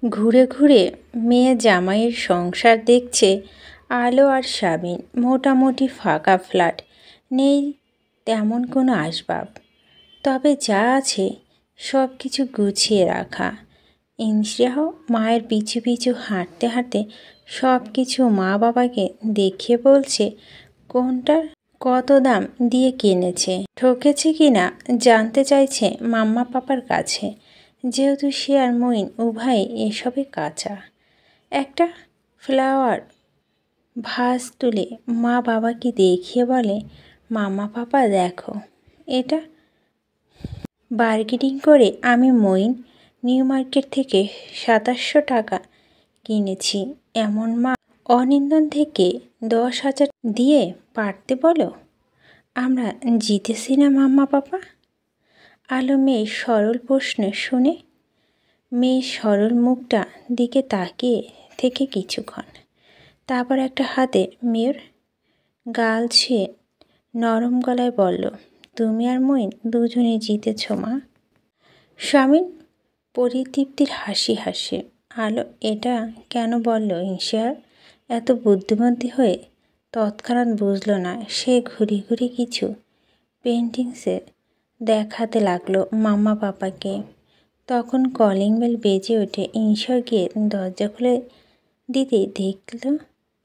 ঘুরে ঘুরে মেয়ে জামাইয়ের সংসার দেখছে আলো আর স্বামীন। মোটামুটি ফাঁকা ফ্ল্যাট, নেই তেমন কোনো আসবাব, তবে যা আছে সব কিছু গুছিয়ে রাখা। ইনশিয়াও মায়ের পিছু পিছু হাঁটতে হাঁটতে সব কিছু মা বাবাকে দেখিয়ে বলছে কোনটার কত দাম দিয়ে কিনেছে, ঠকেছে কিনা জানতে চাইছে মাম্মা পাপার কাছে, যেহেতু সে আর মইন উভয় এসবে কাঁচা। একটা ফ্লাওয়ার ভাস তুলে মা বাবাকে দেখিয়ে বলে, মাম্মা পাপা দেখো, এটা বার্গেনিং করে আমি মইন নিউ মার্কেট থেকে 2700 টাকা কিনেছি। এমন মা অনিন্দন থেকে 10,000 দিয়ে পারতে বলো? আমরা জিতেছি না মাম্মা পাপা? আলো মেয়ের সরল প্রশ্ন শুনে মেয়ের সরল মুখটা দিকে তাকিয়ে থেকে কিছুক্ষণ, তারপর একটা হাতে মেয়ের গাল ছুঁয়ে নরম গলায় বলল, তুমি আর মইন দুজনে জিতেছ মা। স্বামীন পরিতৃপ্তির হাসি হাসে। আলো এটা কেন বলল ইনশিয়া এত বুদ্ধিমতী হয়ে তৎক্ষণাৎ বুঝল না। সে ঘুরি ঘুরি কিছু পেন্টিংসে দেখাতে লাগলো মাম্মা পাপাকে। তখন কলিং বেল বেজে ওঠে। ইনশিয়া গিয়ে দরজা খুলে দিতেই দেখল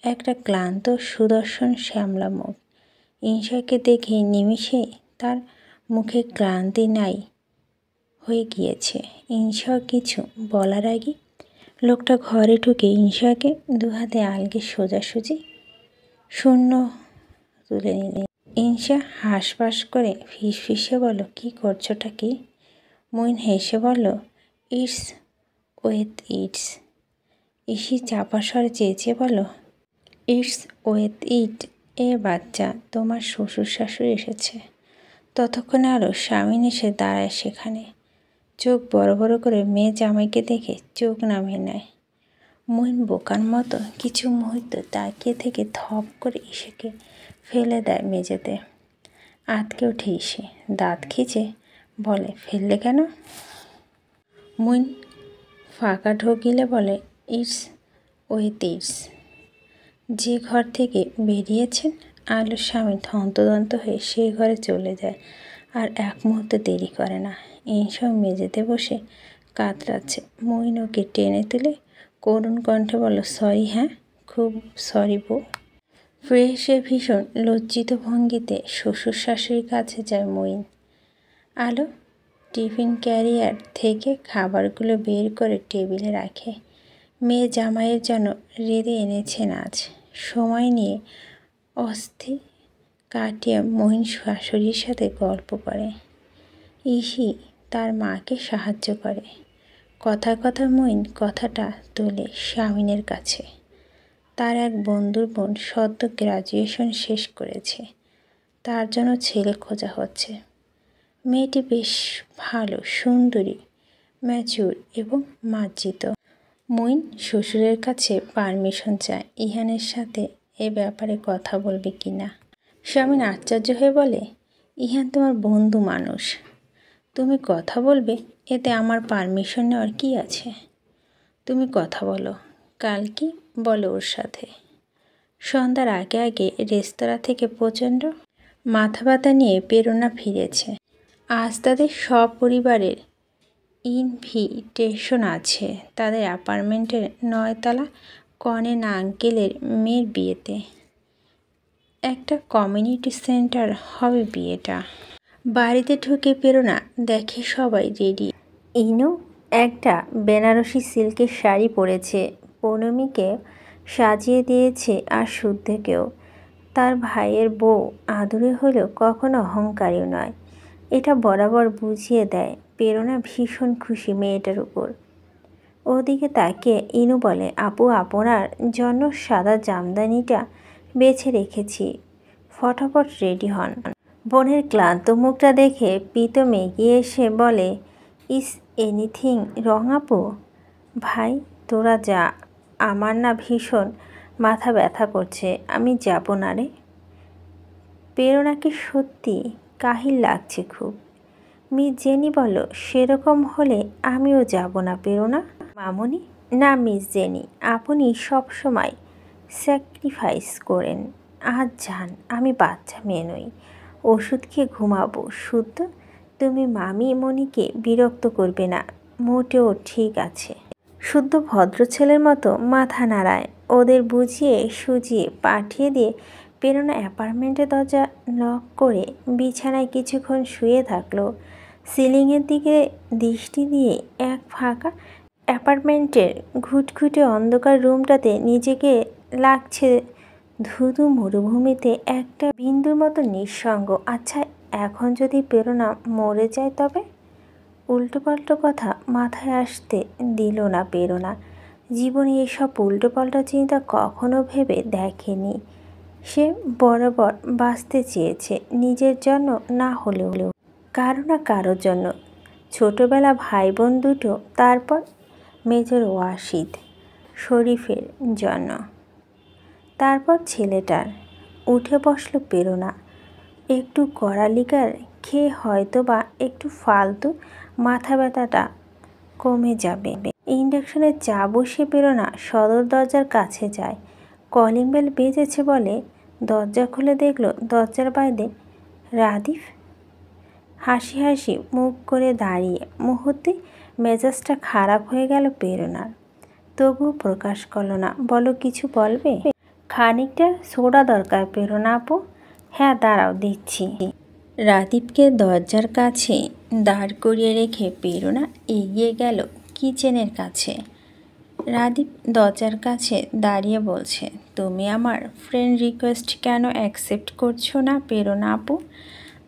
একটা ক্লান্ত সুদর্শন শ্যামলা মুখ। ইনশিয়াকে দেখে নিমিষেই তার মুখে ক্লান্তি নাই হয়ে গিয়েছে। ইনশিয়া কিছু বলার আগে লোকটা ঘরে ঢুকে ইনশিয়াকে দুহাতে আলগে সোজাসুজি শূন্য তুলে নিলে। ইনশিয়া হাঁসফাঁস করে ফিসফিসে বলল, কী করছোটা কি? মইন হেসে বলল, ইটস ওয়েথ ইটস। ইসি চাপা স্বরে চেয়েছে বলল, ইটস ওয়েথ ইট। এ বাচ্চা, তোমার শ্বশুর শাশুড়ি এসেছে। ততক্ষণে আরও স্বামীন এসে দাঁড়ায় সেখানে। চোখ বড় বড় করে মেয়ে জামাইকে দেখে চোখ নামিয়ে নেয়। মইন বোকার মতো কিছু মুহূর্ত তাকিয়ে থেকে ধপ করে ইসেকে ফেলে দেয় মেঝেতে। আতকে ওঠে ইসে, দাঁত খিচে বলে, ফেললে কেন? মইন ফাঁকা ঢোকিলে বলে, ইটস ওয়েথ ইটস। যে ঘর থেকে বেরিয়েছেন আলোর স্বামী হন্তদন্ত হয়ে সে ঘরে চলে যায় আর এক মুহূর্ত দেরি করে না। এইসব মেঝেতে বসে কাতরাচ্ছে। মইন ওকে টেনে তুলে করুণ কণ্ঠে বলল, সরি। হ্যাঁ, খুব সরি বউ। ফ্রেশে ভীষণ লজ্জিত ভঙ্গিতে শ্বশুর শাশুড়ির কাছে যায় মইন। আলো টিফিন ক্যারিয়ার থেকে খাবারগুলো বের করে টেবিলে রাখে। মেয়ে জামাইয়ের জন্য রেঁধে এনেছেন আজ। সময় নিয়ে অস্থির কাটিয়ে মইন শাশুড়ির সাথে গল্প করে। ইসি তার মাকে সাহায্য করে। কথায় কথায় মইন কথাটা তোলে স্বামীনের কাছে। তার এক বন্ধুর বোন সদ্য গ্র্যাজুয়েশন শেষ করেছে, তার জন্য ছেলে খোঁজা হচ্ছে। মেয়েটি বেশ ভালো, সুন্দরী, ম্যাচিউর এবং মার্জিত। মইন শ্বশুরের কাছে পারমিশন চায় ইহানের সাথে এ ব্যাপারে কথা বলবে কি না। স্বামীন আশ্চর্য হয়ে বলে, ইহান তোমার বন্ধু মানুষ, তুমি কথা বলবে? এতে আমার পারমিশন নেওয়ার কি আছে? তুমি কথা বলো, কাল কি বলো ওর সাথে। সন্ধ্যার আগে আগে রেস্তোরাঁ থেকে প্রচণ্ড মাথা ব্যথা নিয়ে প্রেরণা ফিরেছে। আজ তাদের সপরিবারের ইনভিটেশন আছে তাদের অ্যাপার্টমেন্টের 9 তলা কনেন আঙ্কেলের মেয়ের বিয়েতে। একটা কমিউনিটি সেন্টার হবে বিয়েটা। বাড়িতে ঢুকে প্রেরণা দেখে সবাই রেডি। ইনু একটা বেনারসি সিল্কের শাড়ি পরেছে, পৌনমীকে সাজিয়ে দিয়েছে আর শুদ্ধকেও। তার ভাইয়ের বউ আদুরে হলেও কখনো অহংকারীও নয়, এটা বরাবর বুঝিয়ে দেয়। প্রেরণা ভীষণ খুশি মেয়েটার উপর। ওদিকে তাকিয়ে ইনু বলে, আপু, আপনার জন্য সাদা জামদানিটা বেছে রেখেছি, ফটাফট রেডি হন। বোনের ক্লান্ত মুখটা দেখে প্রীতম এগিয়ে এসে বলে, ইস এনিথিং রং আপু? ভাই তোরা যা, আমার না ভীষণ মাথা ব্যথা করছে, আমি যাব না রে। প্রেরণাকে সত্যি কাহিল লাগছে খুব। মিস জেনি বলল, সেরকম হলে আমিও যাব না প্রেরণা। মামুনি না মিস জেনি, আপনি সবসময় স্যাক্রিফাইস করেন। আজ যান, আমি বাচ্চা মেয়ে নই, ওষুধ খেয়ে ঘুমাবো। শুদ্ধ, তুমি মামি মনিকে বিরক্ত করবে না। মোটেও ঠিক আছে। শুদ্ধ ভদ্র ছেলের মতো মাথা নাড়ায়। ওদের বুঝিয়ে সুজিয়ে পাঠিয়ে দিয়ে প্রেরণা অ্যাপার্টমেন্টের দরজা লক করে বিছানায় কিছুক্ষণ শুয়ে থাকলো। সিলিংয়ের দিকে দৃষ্টি দিয়ে এক ফাঁকা অ্যাপার্টমেন্টের ঘুটঘুটে অন্ধকার রুমটাতে নিজেকে লাগছে ধুধু মরুভূমিতে একটা বিন্দুর মতো নিঃসঙ্গ। আচ্ছা, এখন যদি প্রেরণা মরে যায় তবে? উল্টোপাল্টো কথা মাথায় আসতে দিল না প্রেরণা। জীবনে এসব উল্টোপাল্টা চিন্তা কখনো ভেবে দেখেনি। সে বরাবর বাঁচতে চেয়েছে, নিজের জন্য না হলেও কারো না কারোর জন্য। ছোটবেলা ভাই বোন দুটো, তারপর মেজর ওয়াশিদ শরীফের জন্য, তারপর ছেলেটার। উঠে বসলো প্রেরণা। একটু কড়া লিকার খেয়ে হয়তো বা একটু ফালতু মাথা ব্যথাটা কমে যাবে। ইন্ডাকশনে চা বসিয়ে প্রেরণা সদর দরজার কাছে যায়। কলিং বেল বেজেছে বলে দরজা খুলে দেখলো দরজার বাইরে রাদিফ হাসি হাসি মুখ করে দাঁড়িয়ে। মুহূর্তে মেজাজটা খারাপ হয়ে গেল প্রেরণার। তবুও প্রকাশ করলো না। বলো, কিছু বলবে? খানিকটা সোডা দরকার প্রেরণা আপু। হ্যাঁ দাঁড়াও, দিচ্ছি। রাদীপকে দরজার কাছে দাঁড় করিয়ে রেখে প্রেরণা এগিয়ে গেল কিচেনের কাছে। রাদীপ দরজার কাছে দাঁড়িয়ে বলছে, তুমি আমার ফ্রেন্ড রিকোয়েস্ট কেন অ্যাকসেপ্ট করছো না প্রেরণা আপু?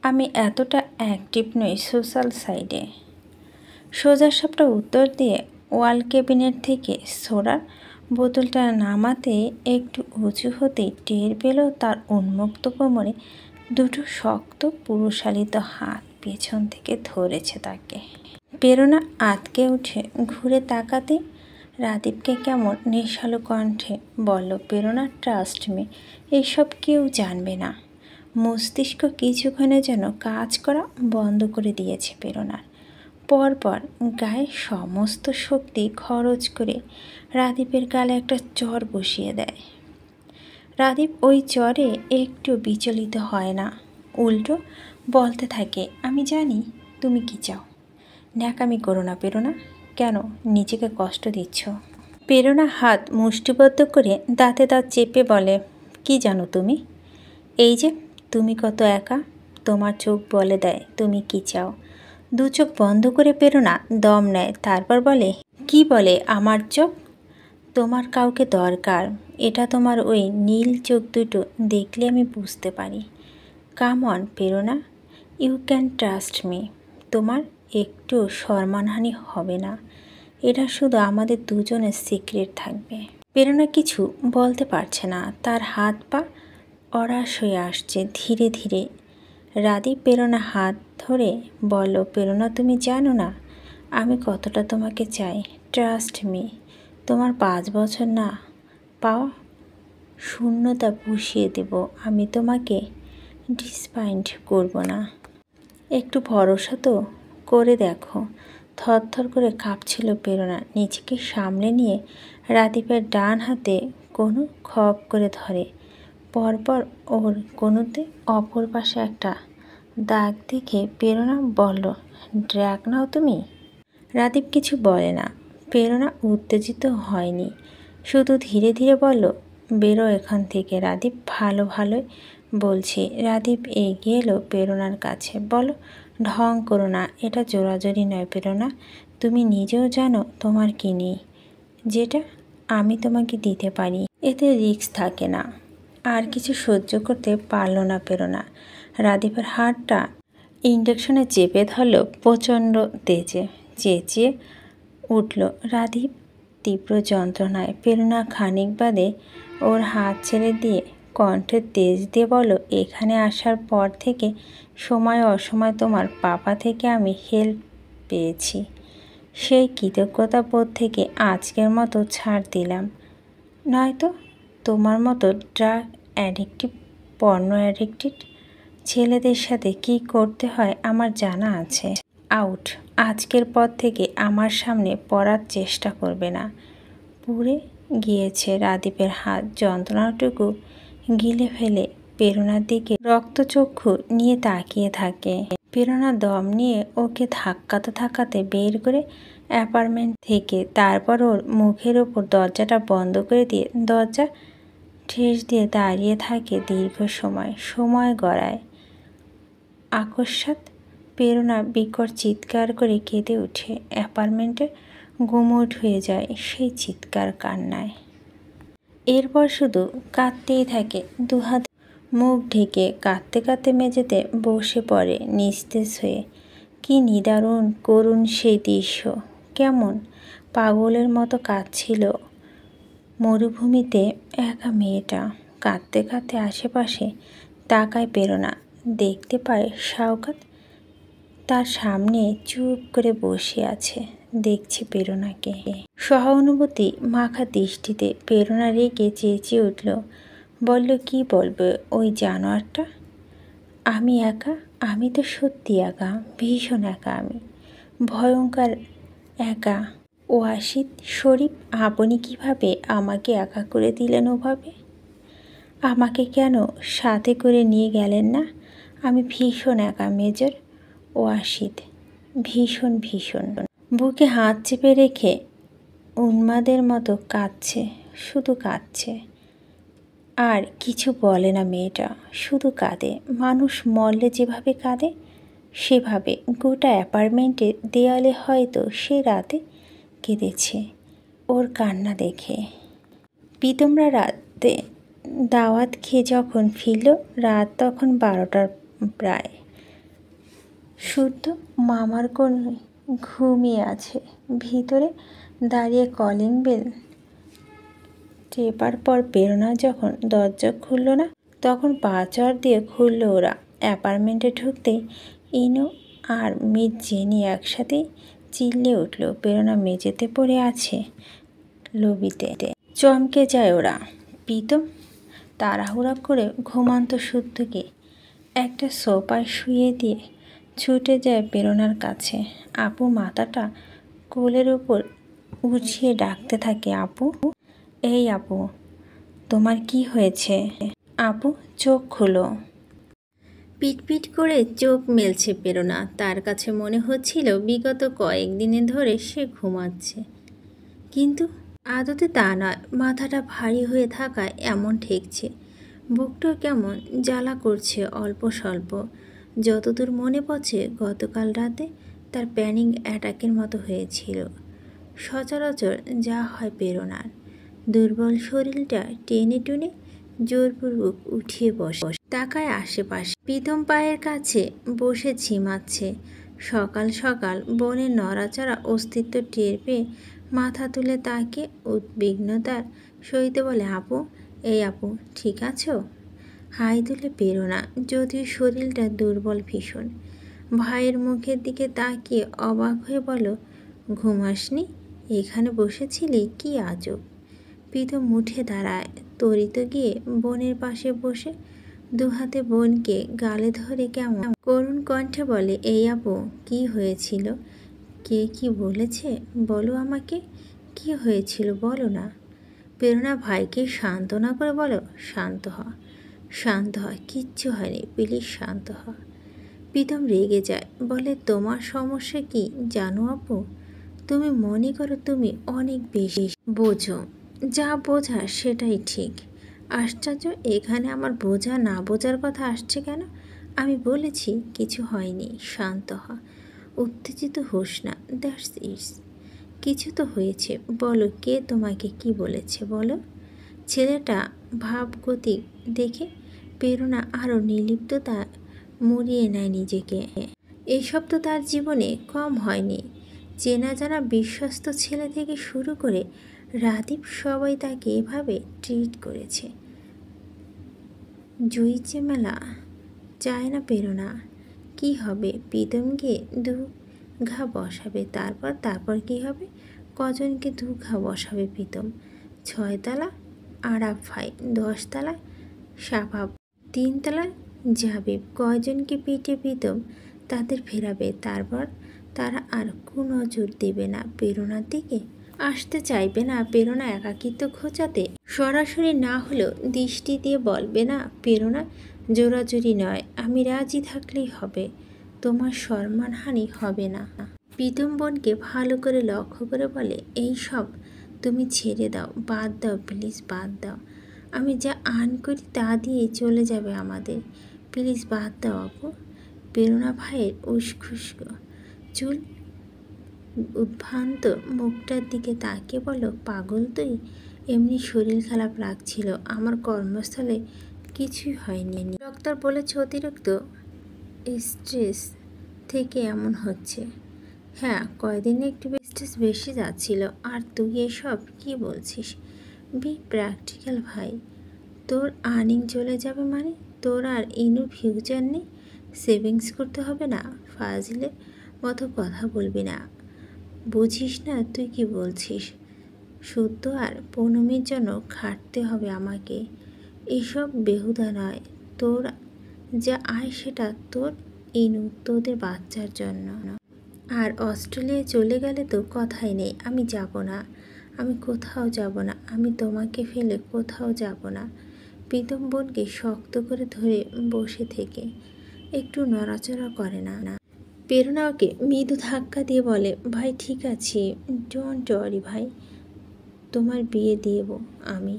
আমি এতটা অ্যাক্টিভ নই সোশ্যাল সাইডে। সোজাসাপটা উত্তর দিয়ে ওয়াল ক্যাবিনেট থেকে সোডার বোতলটা নামাতে একটু উঁচু হতেই টের পেল তার উন্মুক্ত কোমরে দুটো শক্ত পুরুষালিত হাত পেছন থেকে ধরেছে তাকে। প্রেরণা আতকে উঠে ঘুরে তাকাতে রাদীপকে কেমন নেশালো কণ্ঠে বলল, প্রেরণা ট্রাস্ট মি, এইসব কেউ জানবে না। মস্তিষ্ক কিছুক্ষণের জন্য কাজ করা বন্ধ করে দিয়েছে প্রেরণার। পরপর গায়ে সমস্ত শক্তি খরচ করে রাদীপের গালে একটা চর বসিয়ে দেয়। রাদীপ ওই চরে একটু বিচলিত হয় না, উল্টো বলতে থাকে, আমি জানি তুমি কি চাও। ন্যাকামি করো না প্রেরণা। কেন নিজেকে কষ্ট দিচ্ছ? প্রেরণা হাত মুষ্টিবদ্ধ করে দাঁতে দাঁত চেপে বলে, কি জানো তুমি? এই যে তুমি কত একা, তোমার চোখ বলে দেয় তুমি কি চাও। দু চোখ বন্ধ করে প্রেরণা দম নেয়, তারপর বলে, কি বলে আমার চোখ? তোমার কাউকে দরকার, এটা তোমার ওই নীল চোখ দুটো দেখলে আমি বুঝতে পারি। কাম অন প্রেরণা, ইউ ক্যান ট্রাস্ট মি। তোমার একটু সম্মানহানি হবে না। এটা শুধু আমাদের দুজনের সিক্রেট থাকবে। প্রেরণা কিছু বলতে পারছে না, তার হাত পা অরাশ হয়ে আসছে ধীরে ধীরে। রাদীপ প্রেরণা হাত ধরে বলল, প্রেরণা তুমি জানো না আমি কতটা তোমাকে চাই। Trust me. তোমার 5 বছর না পাওয়া শূন্যতা পুষিয়ে দেব। আমি তোমাকে ডিসপয়েন্ট করব না। একটু ভরসা তো করে দেখো। থরথর করে কাঁপছিল প্রেরণা। নিজেকে সামলে নিয়ে রাদীপের ডান হাতে কোনো খপ করে ধরে। পরপর ওর কোনোতে অপর পাশে একটা দাগ দেখে প্রেরণা বলল, ড্রাগ নাও তুমি। রাদীপ কিছু বলে না। প্রেরণা উত্তেজিত হয়নি, শুধু ধীরে ধীরে বলল, বেরো এখান থেকে রাদীপ, ভালো ভালোই বলছি। রাদীপ এগিয়ে এলো প্রেরণার কাছে। বলো, ঢং করো না, এটা জোরাজোরি নয় প্রেরণা। তুমি নিজেও জানো তোমার কি নেই, যেটা আমি তোমাকে দিতে পারি। এতে রিস্ক থাকে না। আর কিছু সহ্য করতে পারল না প্রেরণা। রাদীপের হাতটা ইন্ডাকশনে চেপে ধরল প্রচণ্ড তেজে। চেঁচিয়ে উঠল রাদীপ তীব্র যন্ত্রণায়। প্রেরণা খানিক বাদে ওর হাত ছেড়ে দিয়ে কণ্ঠের তেজ দিয়ে বলল, এখানে আসার পর থেকে সময় অসময় তোমার পাপা থেকে আমি হেল্প পেয়েছি। সেই কৃতজ্ঞতা বোধ থেকে আজকের মতো ছাড় দিলাম। নয়তো তোমার মতো ড্রাগ অ্যাডিক্টিভ, পর্নো অ্যাডিক্টেড ছেলেদের সাথে কি করতে হয় আমার জানা আছে। আউট। আজকের পর থেকে আমার সামনে পড়ার চেষ্টা করবে না। পুড়ে গিয়েছে। রাদীপের হাত যন্ত্রণাটুকু গিলে ফেলে প্রেরণার দিকে রক্তচক্ষু নিয়ে তাকিয়ে থাকে। প্রেরণা দম নিয়ে ওকে ধাক্কাতে ধাক্কাতে বের করে অ্যাপার্টমেন্ট থেকে। তারপর ওর মুখের ওপর দরজাটা বন্ধ করে দিয়ে দরজা ঠেস দিয়ে দাঁড়িয়ে থাকে দীর্ঘ সময় গড়ায়। আকস্মাৎ প্রেরণা বিকট চিৎকার করে কেঁদে ওঠে। অ্যাপার্টমেন্টে গুমোট হয়ে যায় সেই চিৎকার কান্নায়। এরপর শুধু কাঁদতেই থাকে, দুহাত মুখ ঢেকে কাঁদতে কাঁদতে মেঝেতে বসে পড়ে নিস্তেজ হয়ে। কি নিদারুণ করুণ সেই দৃশ্য! কেমন পাগলের মতো কাঁদছিল মরুভূমিতে একা মেয়েটা। কাঁদতে কাঁদতে আশেপাশে তাকায় প্রেরণা, দেখতে পায় শাওকাত তার সামনে চুপ করে বসে আছে, দেখছে প্রেরণাকে। সহানুভূতি মাখা দৃষ্টিতে প্রেরণা রেগে চেঁচিয়ে উঠল, বলল, কি বলবে ওই জানোয়ারটা? আমি একা? আমি তো সত্যি একা, ভীষণ একা। আমি ভয়ঙ্কর একা। ওয়াসিদ শরীফ, আপনি কিভাবে আমাকে একা করে দিলেন ওভাবে? আমাকে কেন সাথে করে নিয়ে গেলেন না? আমি ভীষণ একা মেজর ওয়াসিদ, ভীষণ। বুকে হাত চেপে রেখে উন্মাদের মতো কাঁদছে, শুধু কাঁদছে। আর কিছু বলে না মেয়েটা, শুধু কাঁদে। মানুষ মরলে যেভাবে কাঁদে সেভাবে গোটা অ্যাপার্টমেন্টের দেয়ালে হয়তো সে রাতে কেঁদেছে ওর কান্না দেখে। প্রীতমরা রাতে দাওয়াত খেয়ে যখন ফিরল, রাত তখন 12টার প্রায়। শুদ্ধ মামার কোণে ঘুমিয়ে আছে। ভিতরে দাঁড়িয়ে কলিং বেল টেপার পর প্রেরণা যখন দরজা খুলল না, তখন পাঁচড় দিয়ে খুলল ওরা। অ্যাপার্টমেন্টে ঢুকতেই ইনু আর মিস জেনি একসাথেই চিল্লে উঠল, প্রেরণা মেঝেতে পড়ে আছে লবিতে। চমকে যায় ওরা। প্রীতম তাড়াহুড়া করে ঘুমন্ত শুদ্ধকে একটা সোফায় শুয়ে দিয়ে ছুটে যায় প্রেরণার কাছে। আপু মাথাটা কোলের ওপর উঠিয়ে ডাকতে থাকে, আপু, এই আপু, তোমার কি হয়েছে? আপু চোখ খুলো। পিটপিট করে চোখ মেলছে প্রেরণা। তার কাছে মনে হচ্ছিল বিগত কয়েকদিনে ধরে সে ঘুমাচ্ছে, কিন্তু আদতে তা নয়। মাথাটা ভারী হয়ে থাকায় এমন ঠেকছে। বুকটাও কেমন জ্বালা করছে অল্প স্বল্প। যতদূর মনে পড়ছে গতকাল রাতে তার প্যানিক অ্যাটাকের মতো হয়েছিল। সচরাচর যা হয় প্রেরণার। দুর্বল শরীরটা টেনে টুনে জোরপূর্বক উঠিয়ে বসে, তাকায় আশেপাশে। প্রীতম পায়ের কাছে বসে ঝিমাচ্ছে। সকাল সকাল বনের নড়াচড়া অস্তিত্ব টের পেয়ে মাথা তুলে তাকে উদ্বিগ্নতার সহিত বলে, আপু, এই আপু, ঠিক আছো? হাই তুলে প্রেরণা, যদিও শরীরটা দুর্বল ভীষণ। ভাইয়ের মুখের দিকে তাকিয়ে অবাক হয়ে বলল, ঘুমাসনি? এখানে বসেছিলি? কি আজব। প্রীতম উঠে দাঁড়ায়, তরিত গিয়ে বোনের পাশে বসে দুহাতে বোনকে গালে ধরে কেমন করুণ কণ্ঠে বলে, এই আপু, কি হয়েছিল? কে কি বলেছে বলো আমাকে? কি হয়েছিল বলো না। প্রেরণা ভাইকে সান্ত্বনা করে বলো, শান্ত হ, কিচ্ছু হয়নি, প্লিজ শান্ত হ। প্রীতম রেগে যায়, বলে, তোমার সমস্যা কি জানো আপু? তুমি মনে করো তুমি অনেক বেশি বোঝো। যা বোঝা সেটাই ঠিক। আশ্চর্য, এখানে আমার বোঝা না বোঝার কথা আসছে কেন? আমি বলেছি কিছু হয়নি, শান্ত হ, উত্তেজিত হোস না, দ্যাটস ইটস। কিছু তো হয়েছে, বলো, কে তোমাকে কি বলেছে বলো। ছেলেটা ভাবগতিক দেখে প্রেরণা আরও নির্লিপ্ততা মুড়িয়ে নেয় নিজেকে। এসব তো তার জীবনে কম হয়নি। চেনা জানা বিশ্বস্ত ছেলে থেকে শুরু করে রাদীপ, সবাই তাকে এভাবে ট্রিট করেছে। জুই চেমেলা চায় না প্রেরণা। কি হবে? প্রীতমকে দু ঘা বসাবে। তারপর কি হবে? কজনকে দু ঘা বসাবে প্রীতম? 6 তলা আরাফ ভাই, 10 তলায় শাবাব, 3 তলায় জাবিব। কয়জনকে পিঠে প্রীতম তাদের ফেরাবে? তারপর তারা আর কুনজর দেবে না প্রেরণার দিকে। আসতে চাইবে না প্রেরণা একাকিত্ব খোঁচাতে। সরাসরি না হলেও দৃষ্টি দিয়ে বলবে না প্রেরণা, জোরাজুরি নয়, আমি রাজি থাকলেই হবে, তোমার সম্মানহানি হবে না। প্রীতম বোনকে ভালো করে লক্ষ্য করে বলে, এই সব তুমি ছেড়ে দাও, বাদ দাও প্লিজ, বাদ দাও। আমি যা আর্ন করি তা দিয়েই চলে যাবে আমাদের, প্লিজ বাদ দাও আপু। প্রেরণা ভাইয়ের উস্খুস্ক চুল উদ্ভ্রান্ত মুখটার দিকে তাকিয়ে বলো, পাগল তুই? এমনি শরীর খারাপ লাগছিল, আমার কর্মস্থলে কিছুই হয়নি। ডক্টর বলেছে অতিরিক্ত স্ট্রেস থেকে এমন হচ্ছে। হ্যাঁ, কয়দিনে একটু স্ট্রেস বেশি যাচ্ছিল। আর তুই এসব কি বলছিস? বি প্র্যাকটিক্যাল ভাই, তোর আর্নিং চলে যাবে মানে তোর আর ইনুর ফিউচার নেই, সেভিংস করতে হবে না? ফাজিলের মতো কথা বলবি না, বুঝিস না তুই কি বলছিস? শুদ্ধ আর পৌনমির জন্য খাটতে হবে আমাকে, এসব বেহুদা নয়। তোর যা আয় সেটা তোর ইনু, তোদের বাচ্চার জন্য। আর অস্ট্রেলিয়ায় চলে গেলে তো কথাই নেই, আমি যাব না, আমি কোথাও যাব না, আমি তোমাকে ফেলে কোথাও যাব না। প্রীতম বোনকে শক্ত করে ধরে বসে থেকে একটু নড়াচড়া করে না। প্রেরণা ওকে মৃদু ধাক্কা দিয়ে বলে, ভাই ঠিক আছে, ডোন্ট ওয়ারি ভাই, তোমার বিয়ে দেব আমি।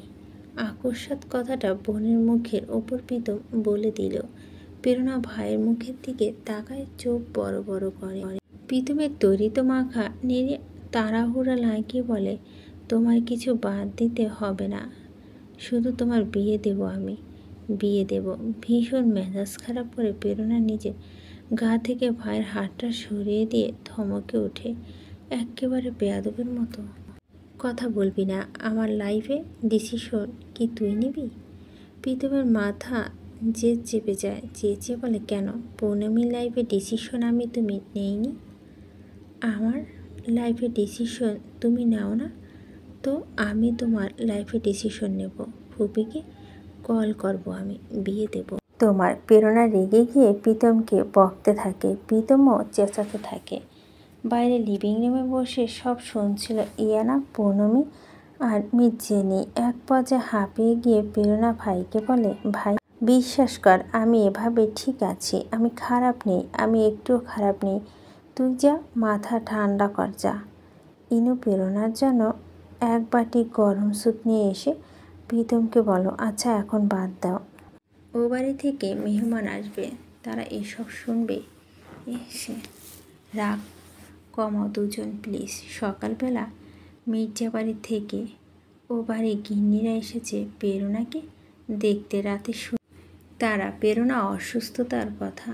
আকস্মাৎ কথাটা বোনের মুখের ওপর প্রীতম বলে দিল। প্রেরণা ভাইয়ের মুখের দিকে তাকায়, চোখ বড় বড় করে। প্রীতমের তরিত মাখা নেড়ে তাড়াহুড়া লাগিয়ে বলে, তোমার কিছু বাদ দিতে হবে না, শুধু তোমার বিয়ে দেব আমি, বিয়ে দেব। ভীষণ মেজাজ খারাপ করে প্রেরণা নিজের গা থেকে ভাইয়ের হাতটা সরিয়ে দিয়ে ধমকে ওঠে, একেবারে বেয়াদবের মতো কথা বলবি না, আমার লাইফে ডিসিশন কি তুই নিবি? প্রীতমের মাথা যে চেপে যায়, চেয়ে বলে, কেন পৌনমীর লাইফে ডিসিশন তুমি নেইনি? আমার লাইফে ডিসিশন তুমি নাও না তো আমি তোমার লাইফে ডিসিশন নেব, ফুপিকে কল করব, আমি বিয়ে দেব তোমার। প্রেরণা রেগে গিয়ে প্রীতমকে বকতে থাকে, প্রীতমও চেঁচাতে থাকে। বাইরে লিভিং রুমে বসে সব শুনছিল ইয়ানা, পৌনমী আর মির্জেনি। এক পর্যায়ে হাঁপিয়ে গিয়ে প্রেরণা ভাইকে বলে, ভাই বিশ্বাস কর আমি এভাবে ঠিক আছি, আমি খারাপ নেই, আমি একটুও খারাপ নেই, তুই যা মাথা ঠান্ডা কর যা। ইনু প্রেরণার জন্য এক বাটি গরম স্যুপ নিয়ে এসে প্রীতমকে বলো, আচ্ছা এখন বাদ দাও, ও বাড়ি থেকে মেহমান আসবে, তারা এসব শুনবে। এসে রাগ কমাও দুজন প্লিজ। সকালবেলা মির্জা বাড়ি থেকে ও বাড়ি গিন্নিরা এসেছে প্রেরণাকে দেখতে। রাতে তারা প্রেরণা অসুস্থতার কথা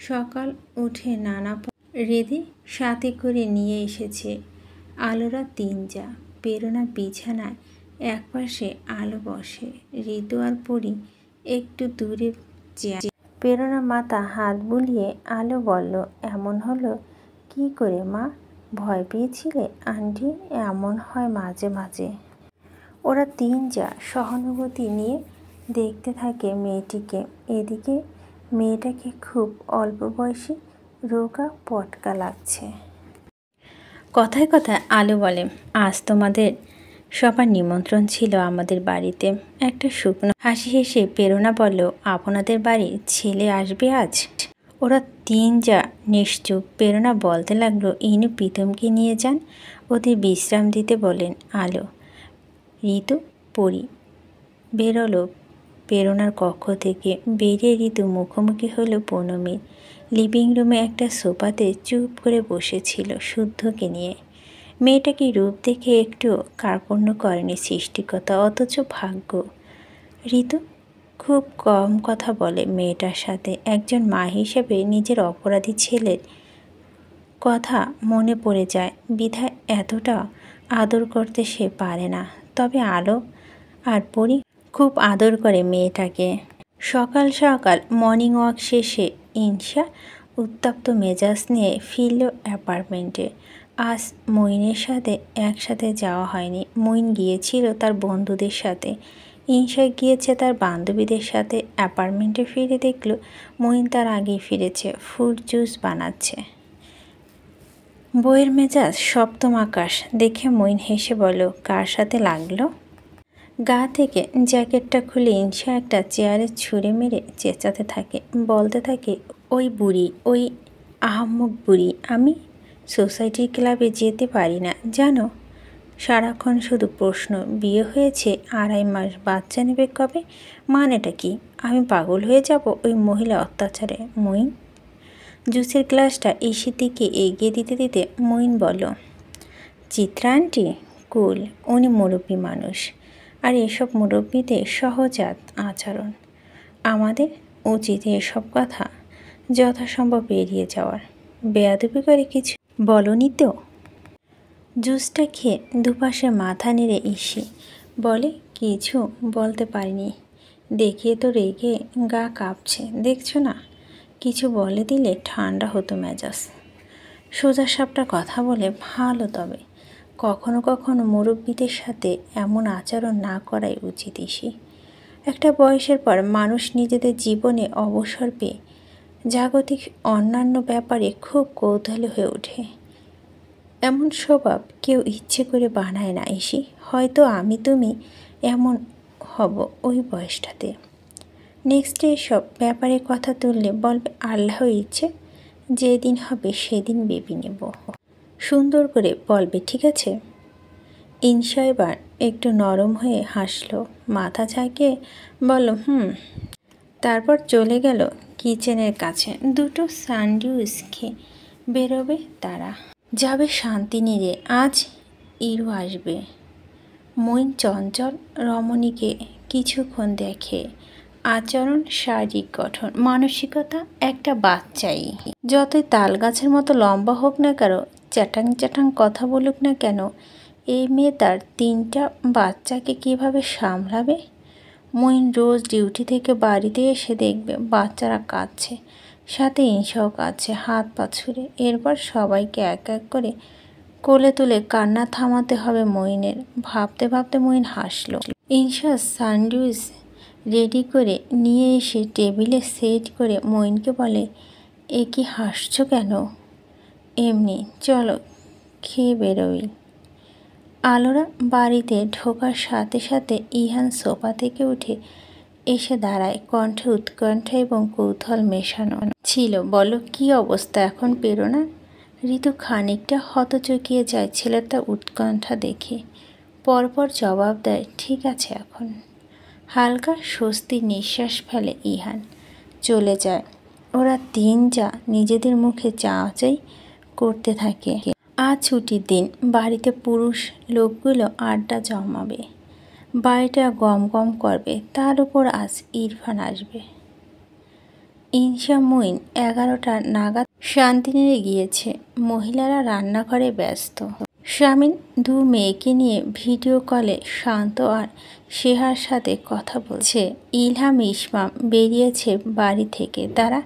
সকাল উঠে নানা রেঁধে সাথে করে নিয়ে এসেছে। আলোরা তিন যা, প্রেরণা বিছানায় একপাশে, আলো বসে, ঋতু আর পরি একটু দূরে চেয়ার। প্রেরণা মাথা হাত বুলিয়ে আলো বলল, এমন হলো কি করে মা? ভয় পেয়েছিলে আন্টি? এমন হয় মাঝে মাঝে। ওরা তিন যা সহানুভূতি নিয়ে দেখতে থাকে মেয়েটিকে। এদিকে মেয়েটাকে খুব অল্প বয়সী, রোগা পটকা লাগছে। কথায় কথায় আলো বলে, আজ তোমাদের সবার নিমন্ত্রণ ছিল আমাদের বাড়িতে। একটা শুকনো হাসি হেসে প্রেরণা বলল, আপনাদের বাড়ির ছেলে আসবে আজ? ওরা তিন যা নিশ্চুপ। প্রেরণা বলতে লাগলো, ইনু প্রীতমকে নিয়ে যান, ওদের বিশ্রাম দিতে বলেন। আলো, ঋতু, পরি বেরোলো প্রেরণার কক্ষ থেকে। বেরিয়ে ঋতু মুখোমুখি হলো পৌনমীর। লিভিং রুমে একটা সোফাতে চুপ করে বসেছিল শুদ্ধকে নিয়ে। মেয়েটাকে রূপ দেখে একটু কার্পণ্য করেনি সৃষ্টিকর্তা, অথচ ভাগ্য। ঋতু খুব কম কথা বলে মেয়েটার সাথে। একজন মা হিসেবে নিজের অপরাধী ছেলের কথা মনে পড়ে যায় বিধায় এতটা আদর করতে সে পারে না। তবে আলো আর পরি খুব আদর করে মেয়েটাকে। সকাল সকাল মর্নিং ওয়াক শেষে ইনশা উত্তপ্ত মেজাজ নিয়ে ফিরল অ্যাপার্টমেন্টে। আজ মইনের সাথে একসাথে যাওয়া হয়নি। মইন গিয়েছিল তার বন্ধুদের সাথে, ইনশা গিয়েছে তার বান্ধবীদের সাথে। অ্যাপার্টমেন্টে ফিরে দেখল মইন তার আগেই ফিরেছে, ফ্রুট জুস বানাচ্ছে। বইয়ের মেজাজ সপ্তম আকাশ দেখে মইন হেসে বলল, কার সাথে লাগলো? গা থেকে জ্যাকেটটা খুলে ইনসা একটা চেয়ারে ছুঁড়ে মেরে চেঁচাতে থাকে, বলতে থাকে, ওই বুড়ি, ওই আহাম্মক বুড়ি। আমি সোসাইটির ক্লাবে যেতে পারি না জানো। সারাক্ষণ শুধু প্রশ্ন, বিয়ে হয়েছে 2.5 মাস, বাচ্চা নেবে কবে? মানেটা কি? আমি পাগল হয়ে যাব ওই মহিলা অত্যাচারে। মইন জুসের গ্লাসটা ইসির দিকে এগিয়ে দিতে দিতে মইন বলল, চিত্রা আন্টি কুল, উনি মুরব্বী মানুষ, আর এসব মুরব্বীদের সহজাত আচরণ। আমাদের উচিত এসব কথা যথাসম্ভব এড়িয়ে যাওয়ার। বেয়াদবি করে কিছু বলনি তো? জুসটা খেয়ে দুপাশে মাথা নেড়ে ইসি বলে, কিছু বলতে পারিনি, দেখিয়ে তো রেগে গা কাঁপছে, দেখছো না? কিছু বলে দিলে ঠান্ডা হতো মেজাজ। সোজা সাপটা কথা বলে ভালো, তবে কখনো কখনো মুরব্বীদের সাথে এমন আচরণ না করাই উচিত। ইসি, একটা বয়সের পর মানুষ নিজেদের জীবনে অবসর পেয়ে জাগতিক অন্যান্য ব্যাপারে খুব কৌতূহলী হয়ে ওঠে। এমন স্বভাব কেউ ইচ্ছে করে বানায় না। ইসি, হয়তো আমি তুমি এমন হব ওই বয়সটাতে। নেক্সটে এসব ব্যাপারে কথা তুললে বলবে, আল্লাহর ইচ্ছে, যেদিন হবে সেদিন বেবি নেব। সুন্দর করে বলবে, ঠিক আছে? ইনসা এবার একটু নরম হয়ে হাসলো, মাথা ঝাঁকিয়ে বলল, তারপর চলে গেল কিচেনের কাছে। দুটো স্যান্ডউইচ খেয়ে বেরোবে তারা, যাবে শান্তিনীরে। আজ ইরু আসবে। মইন চঞ্চল রমণীকে কিছুক্ষণ দেখে। আচরণ, শারীরিক গঠন, মানসিকতা একটা বাচ্চাই। যতই তাল গাছের মতো লম্বা হোক না কেন, চ্যাটাং চ্যাটাং কথা বলুক না কেন, এই মেয়ে তার 3টা বাচ্চাকে কিভাবে সামলাবে? মইন রোজ ডিউটি থেকে বাড়িতে এসে দেখবে বাচ্চারা কাঁদছে, সাথে ইনসাও কাঁদছে, হাত পা ছুঁড়ে। এরপর সবাইকে এক এক করে কোলে তুলে কান্না থামাতে হবে মইনের। ভাবতে ভাবতে মইন হাসল। ইনসা স্যান্ডউইচ রেডি করে নিয়ে এসে টেবিলে সেট করে মইনকে বলে, এ কি হাসছো কেন? এমনি, চলো খেয়ে বেরোই। আলোরা বাড়িতে ঢোকার সাথে সাথে ইহান সোফা থেকে উঠে এসে দাঁড়ায়, কণ্ঠে উৎকণ্ঠা এবং কৌতূহল মেশানো ছিল। বলো, কি অবস্থা এখন, পেরো না? ঋতু খানিকটা হতচকিয়ে যায় ছেলেটার উৎকণ্ঠা দেখে, পরপর জবাব দেয়, ঠিক আছে এখন। হালকা স্বস্তির নিঃশ্বাস ফেলে ইহান। চলে যায়। ওরা 3 যা নিজেদের মুখে চাওয়াচাই করতে থাকে। আজ ছুটির দিন, বাড়িতে পুরুষ লোকগুলো আড্ডা জমাবে, বাড়িটা গম গম করবে। তার উপর আজ ইরফান আসবে। ইনসা মইন 11টা নাগাদ শান্তিনীরে গিয়েছে। মহিলারা রান্নাঘরে ব্যস্ত। স্বামীন 2 মেয়েকে নিয়ে ভিডিও কলে শান্ত আর শেহার সাথে কথা বলছে। ইলহাম ইসমাম বেরিয়েছে বাড়ি থেকে, তারা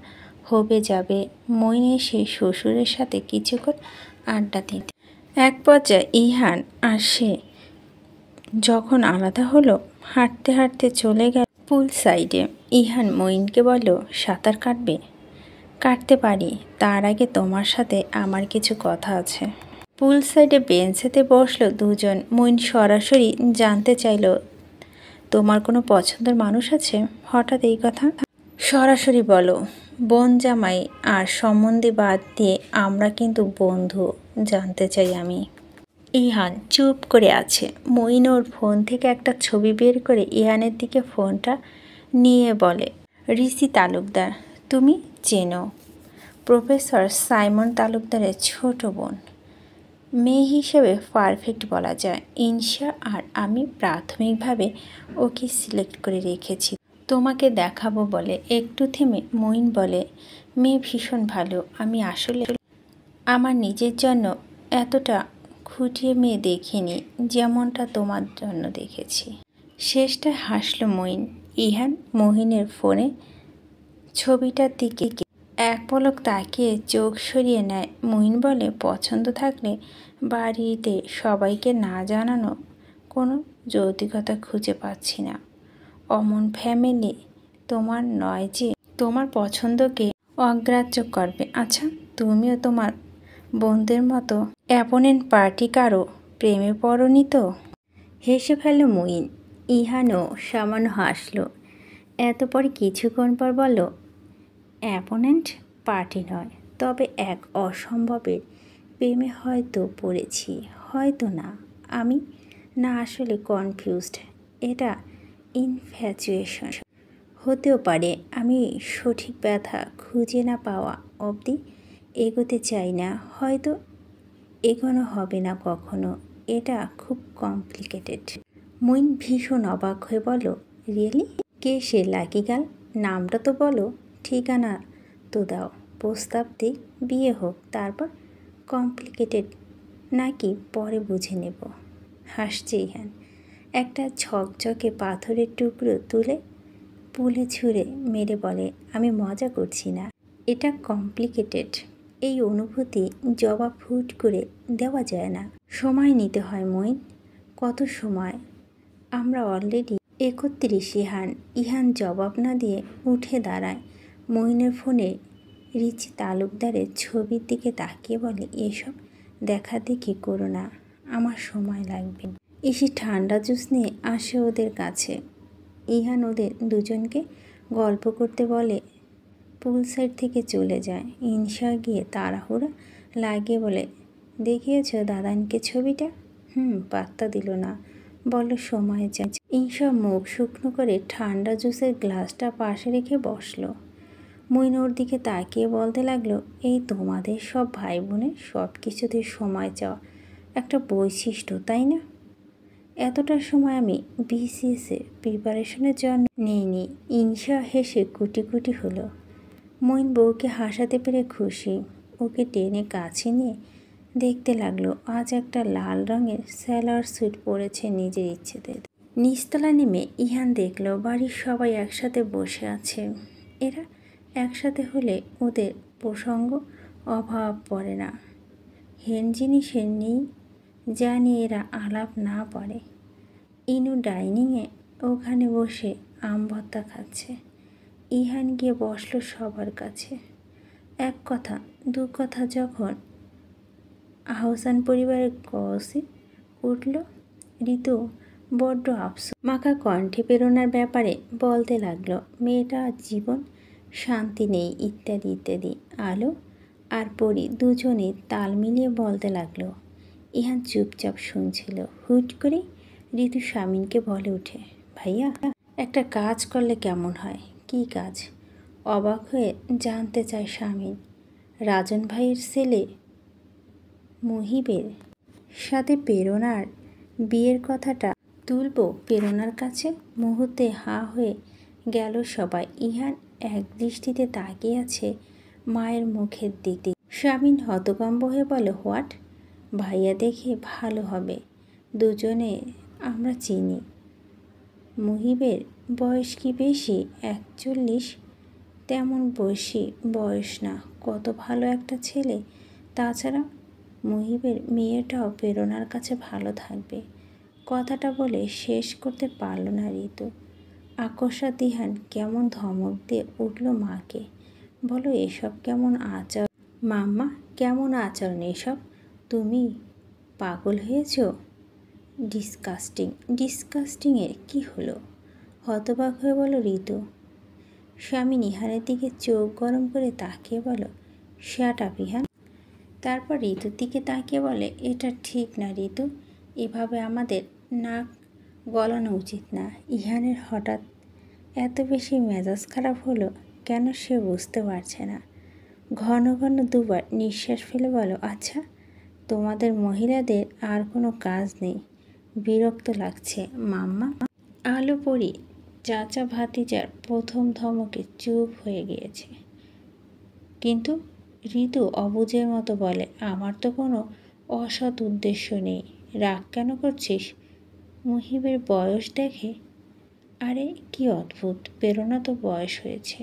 হবে যাবে। মইন এসে শ্বশুরের সাথে কিছুক্ষণ আড্ডা দিতে। এক পর্যায়ে ইহান আর সে যখন আলাদা হলো, হাঁটতে হাঁটতে চলে গেল পুল সাইডে। ইহান মইনকে বলল, সাঁতার কাটবে? কাটতে পারি, তার আগে তোমার সাথে আমার কিছু কথা আছে। পুল সাইডে বেঞ্চেতে বসলো দুজন। মইন সরাসরি জানতে চাইল, তোমার কোনো পছন্দের মানুষ আছে? হঠাৎ এই কথা? সরাসরি বলো, বোন জামাই আর সম্বন্ধে বাদ দিয়ে আমরা কিন্তু বন্ধু, জানতে চাই আমি। ইহান চুপ করে আছে। মইন ওর ফোন থেকে একটা ছবি বের করে ইহানের দিকে ফোনটা নিয়ে বলে, ঋষি তালুকদার, তুমি চেনো? প্রফেসর সাইমন তালুকদারের ছোট বোন। মেয়ে হিসেবে পারফেক্ট বলা যায়। ইনসা আর আমি প্রাথমিকভাবে ওকে সিলেক্ট করে রেখেছি তোমাকে দেখাবো বলে। একটু থেমে মইন বলে, মেয়ে ভীষণ ভালো। আমি আসলে আমার নিজের জন্য এতটা খুঁটিয়ে মেয়ে দেখিনি যেমনটা তোমার জন্য দেখেছি। শেষটায় হাসল মইন। ইহান মহিনের ফোনে ছবিটার দিকে এক পলক তাকিয়ে চোখ সরিয়ে নেয়। মইন বলে, পছন্দ থাকলে বাড়িতে সবাইকে না জানানো কোনো যৌক্তিকতা খুঁজে পাচ্ছি না। অমন ফ্যামিলি তোমার নয় যে তোমার পছন্দকে অগ্রাহ্য করবে। আচ্ছা, তুমিও তোমার বোনদের মতো অ্যাপোনেন্ট পার্টি কারো প্রেমে পড়নি তো? হেসে ফেলল মঈন। ইহানও সামান্য হাসল। এত পরে কিছুক্ষণ পর বলল, অ্যাপোনেন্ট পার্টি নয়, তবে এক অসম্ভবের প্রেমে হয়তো পড়েছি, হয়তো না। আমি না আসলে কনফিউজড। এটা ইনফ্যাচুয়েশন হতেও পারে। আমি সঠিক ব্যথা খুঁজে না পাওয়া অবধি এগোতে চাই না। হয়তো এগোনো হবে না কখনো। এটা খুব কমপ্লিকেটেড। মঈন ভীষণ অবাক হয়ে বলল, রিয়েলি? কে সে লাকি গার্ল? নামটা তো বলো, ঠিকানা তো দাও। প্রস্তাব দিই, বিয়ে হোক, তারপর কমপ্লিকেটেড নাকি পরে বুঝে নেব। হাসছে ইহান। একটা ঝকঝকে পাথরের টুকরো তুলে পুলে ছুঁড়ে মেরে বলে, আমি মজা করছি না, এটা কমপ্লিকেটেড। এই অনুভূতি জবাব হুট করে দেওয়া যায় না, সময় নিতে হয় মঈন। কত সময়? আমরা অলরেডি 31। ইহান জবাব না দিয়ে উঠে দাঁড়ায়। মঈনের ফোনে রিচি তালুকদারের ছবির দিকে তাকিয়ে বলে, এসব দেখা দেখি করো না, আমার সময় লাগবে। এসে ঠান্ডা জুস নিয়ে আসে ওদের কাছে। ইহান ওদের দুজনকে গল্প করতে বলে পুল সাইড থেকে চলে যায়। ইনশা গিয়ে তাড়াহুড়া লাগিয়ে বলে, দেখিয়েছ দাদানকে ছবিটা? পাত্তা দিল না, বলল সময় যায়। ইনশা মুখ শুকনো করে ঠান্ডা জুসের গ্লাসটা পাশে রেখে বসলো। মঈন ওর দিকে তাকিয়ে বলতে লাগলো, এই তোমাদের সব ভাই বোনের সব কিছুতে সময় চাওয়া একটা বৈশিষ্ট্য, তাই না? এতটা সময় আমি বিসিএসে প্রিপারেশনের জন্য নিইনি। ইনশা হেসে কুটি কুটি হলো। মঈন বউকে হাসাতে পেরে খুশি। ওকে টেনে কাছে নিয়ে দেখতে লাগলো। আজ একটা লাল রঙের স্যালোয়ার স্যুট পরেছে নিজের ইচ্ছেতে। নিচতলা নেমে ইহান দেখলো বাড়ির সবাই একসাথে বসে আছে। এরা একসাথে হলে ওদের প্রসঙ্গ অভাব পড়ে না। হেন জিনিসের নেই যা নিয়ে এরা আলাপ না পারে। ইনু ডাইনিংয়ে ওখানে বসে আম ভর্তা খাচ্ছে। ইহান গিয়ে বসলো সবার কাছে। এক কথা দু কথা যখন আহসান পরিবারের গসিপ উঠল, ঋতু বড্ড আফসোস মাখা কণ্ঠে প্রেরণার ব্যাপারে বলতে লাগলো, মেয়েটা জীবন শান্তি নেই, ইত্যাদি ইত্যাদি। আলো আর পরি দুজনে তাল মিলিয়ে বলতে লাগলো। ইহান চুপচাপ শুনছিল। হুট করে ঋতু স্বামীনকে বলে উঠে, ভাইয়া একটা কাজ করলে কেমন হয়? কী কাজ? অবাক হয়ে জানতে চায় স্বামীন। রাজন ভাইয়ের ছেলে মুহিবের সাথে প্রেরণার বিয়ের কথাটা তুলব প্রেরণার কাছে। মুহূর্তে হাঁ হয়ে গেল সবাই। ইহান এক দৃষ্টিতে তাকিয়ে আছে মায়ের মুখের দিকে। স্বামীন হতভম্ব হয়ে বলে, হোয়াট? ভাইয়া দেখে ভালো হবে, দুজনে আমরা চিনি। মুহিবের বয়স কি বেশি? 41? তেমন বেশি বয়স না, কত ভালো একটা ছেলে। তাছাড়া মুহিবের মেয়েটাও প্রেরণার কাছে ভালো থাকবে। কথাটা বলে শেষ করতে পারল না ঋতু। আকস্মাৎ ইহান কেমন ধমক দিয়ে উঠল মাকে। বলো, এসব কেমন আচরণ মাম্মা? কেমন আচরণ এসব? তুমি পাগল হয়েছ? ডিসকাস্টিং। ডিসকাস্টিংয়ের কী হলো? হতবাক হয়ে বলো ঋতু। স্বামী ইহানের দিকে চোখ গরম করে তাকিয়ে বলো, শাট আপ ইহান। তারপর ঋতুর দিকে তাকিয়ে বলে, এটা ঠিক না ঋতু, এভাবে আমাদের নাক গলানো উচিত না। ইহানের হঠাৎ এত বেশি মেজাজ খারাপ হলো কেন সে বুঝতে পারছে না। ঘন ঘন দুবার নিঃশ্বাস ফেলে বলো, আচ্ছা তোমাদের মহিলাদের আর কোনো কাজ নেই? বিরক্ত লাগছে মাম্মা। আলো পরি চাচা ভাতিজার প্রথম ধমকে চুপ হয়ে গিয়েছে। কিন্তু ঋতু অবুঝের মতো বলে, আমার তো কোনো অসৎ উদ্দেশ্য নেই। রাগ কেন করছিস? মুহিবের বয়স দেখে? আরে কি অদ্ভুত, প্রেরণা তো বয়স হয়েছে।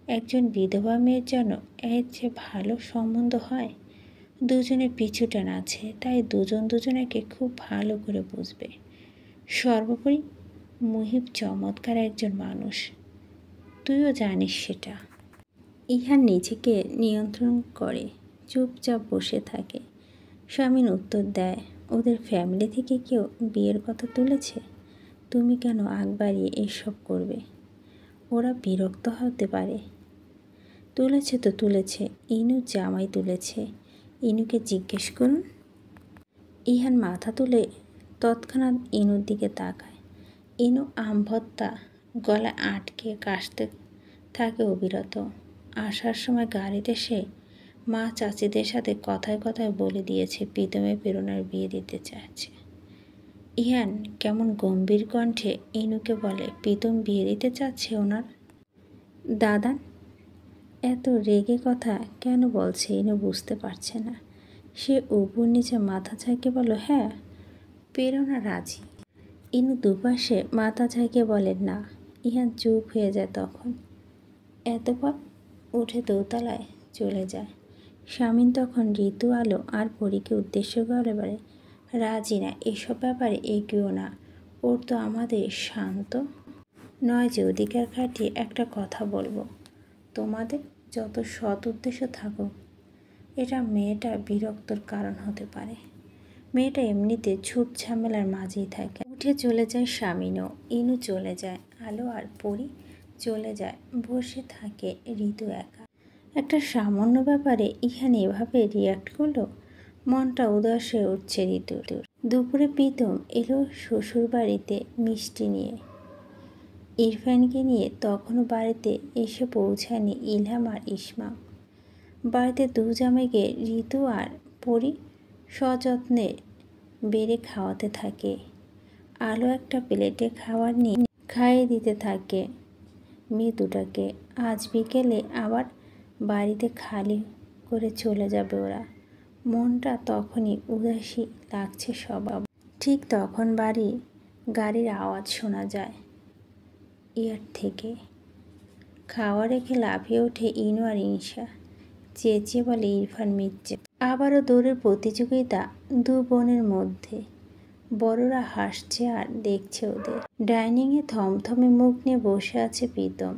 একজন বিধবা মেয়ের জন্য এর চেয়ে ভালো সম্বন্ধ হয়? দুজনে পিছুটান আছে, তাই দুজন দুজনাকে খুব ভালো করে বুঝবে। সর্বোপরি মুহিব চমৎকার একজন মানুষ, তুইও জানিস সেটা। ইহান নিজেকে নিয়ন্ত্রণ করে চুপচাপ বসে থাকে। শামিন উত্তর দেয়, ওদের ফ্যামিলি থেকে কেউ বিয়ের কথা তুলেছে? তুমি কেন আগ বাড়িয়ে এসব করবে? ওরা বিরক্ত হতে পারে। তুলেছে তো তুলেছে, ইনু জামাই তুলেছে। ইনুকে জিজ্ঞেস করুন। ইহান মাথা তুলে তৎক্ষণাৎ ইনুর দিকে তাকায়। ইনু আম ভর্তা গলায় আটকে কাশতে থাকে অবিরত। আসার সময় গাড়িতে সে মা চাচিদের সাথে কথায় কথায় বলে দিয়েছে প্রীতমের প্রেরণার বিয়ে দিতে চাচ্ছে। ইহান কেমন গম্ভীর কণ্ঠে ইনুকে বলে, প্রীতম বিয়ে দিতে চাচ্ছে ওনার দাদা? এত রেগে কথা কেন বলছে ইনু বুঝতে পারছে না। সে উপর নিচে মাথা ঝাঁকে বলে, হ্যাঁ প্রেরণা রাজি। ইনু দুপাশে মাথা ঝাঁকে বলে না। ইহান চুপ হয়ে যায় তখন। এতপর উঠে দোতলায় চলে যায়। শামিন তখন ঋতু, আলো আর পরীকে উদ্দেশ্য করে বলে, রাজি না, এসব ব্যাপারে এগিয়েও না। ওর তো আমাদের শান্ত নয় যে অধিকার খাটিয়ে একটা কথা বলবো। তোমাদের যত সৎ উদ্দেশ্য থাকুক, এটা মেয়েটা বিরক্তর কারণ হতে পারে। মেয়েটা এমনিতে ঝুট ঝামেলার মাঝেই থাকে। উঠে চলে যায় শামিনও, ইনু চলে যায়, আলো আর পরি চলে যায়। বসে থাকে ঋতু একা। একটা সামান্য ব্যাপারে ইহান এভাবে রিয়াক্ট করলো। মনটা উদাস হয়ে উঠছে ঋতুর। দুপুরে প্রীতম এলো শ্বশুর বাড়িতে মিষ্টি নিয়ে। ইরফানকে নিয়ে তখনও বাড়িতে এসে পৌঁছায়নি ইলহাম আর ইসমা। বাড়িতে দু জামাইকে ঋতু আর পরি সযত্নে বেড়ে খাওয়াতে থাকে। আলো একটা প্লেটে খাবার নিয়ে খাইয়ে দিতে থাকে মেয়ে দুটাকে। আজ বিকেলে আবার বাড়িতে খালি করে চলে যাবে ওরা। মনটা তখনই উদাসী লাগছে সবার। ঠিক তখন গাড়ির আওয়াজ শোনা যায় ইয়ার থেকে। খাওয়া রেখে লাফিয়ে ওঠে ইনু আর ইনসা। চেঁচিয়ে বলে, ইরফান মির্জা। আবারও দৌড়ের প্রতিযোগিতা দু বোনের মধ্যে। বড়রা হাসছে আর দেখছে ওদের। ডাইনিংয়ে থমথমে মুখ নিয়ে বসে আছে প্রীতম।